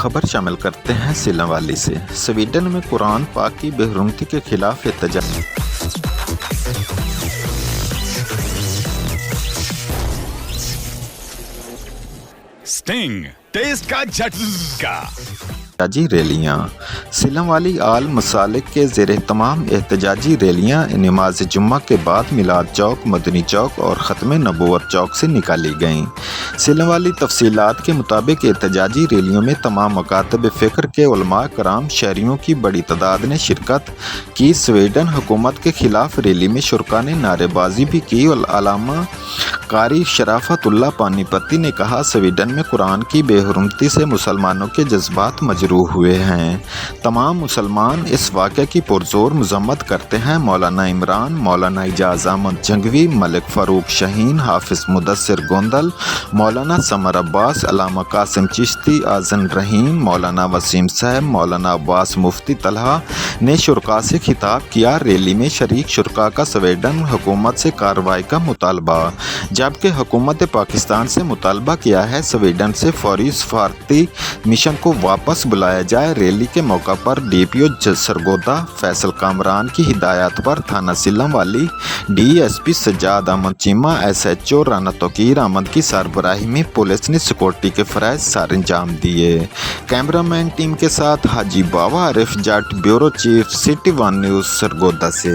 खबर शामिल करते हैं सिलम वाली से। स्वीडन में कुरान पाक की बेहरमती के खिलाफ एहतजाज। स्टिंग टेस्ट का झटका। एहतजाजी रैलियाँ। सिलम वाली आल मसालिक के ज़ेर तमाम एहतजाजी रैलियाँ नमाज जुम्मा के बाद मिलाद चौक, मदनी चौक और ख़त्म नबूवत चौक से निकाली गईं। सिलम वाली तफसीलात के मुताबिक एहतजाजी रैलियों में तमाम मकातब फ़िक्र के उलमा कराम शहरियों की बड़ी तादाद ने शिरकत की। स्वीडन हुकूमत के ख़िलाफ़ रैली में शुरका ने नारेबाजी भी की। अलामा कारी शराफतुल्लाह पानीपती ने कहा, स्वीडन में कुरान की बेहरमती से मुसलमानों के जज्बात मजरूह हुए हैं। तमाम मुसलमान इस वाक़े की पुरजोर मज़म्मत करते हैं। मौलाना इमरान, मौलाना इजाज़ अहमद जंगवी, मलिक फ़ारूक शाहीन, हाफिज़ मुदस्सिर गोंदल, मौलाना समर अब्बास, अलामा कासिम चिश्ती, आज़न रहीम, मौलाना वसीम साहब, मौलाना अब्बास मुफ्ती तलहा ने शुरका से खिताब किया। रैली में शरीक शुरका का स्वीडन हुकूमत से कार्रवाई का मुतालबा, जबकि हुकूमत पाकिस्तान से मुतालबा किया है स्वीडन से फौरी सफारती मिशन को वापस बुलाया जाए। रैली के मौका पर DPO सरगोदा फैसल कामरान की हिदायत पर थाना सिलम वाली DSP सज्जाद अहमद चीमा, SHO राना तौकीर अहमद की सरबराही में पुलिस ने सिक्योरिटी के फ़राइज़ सर अंजाम दिए। कैमरामैन टीम के साथ Haji Bawa Arif Jat, bureau chief, City 1 news Sargodha से।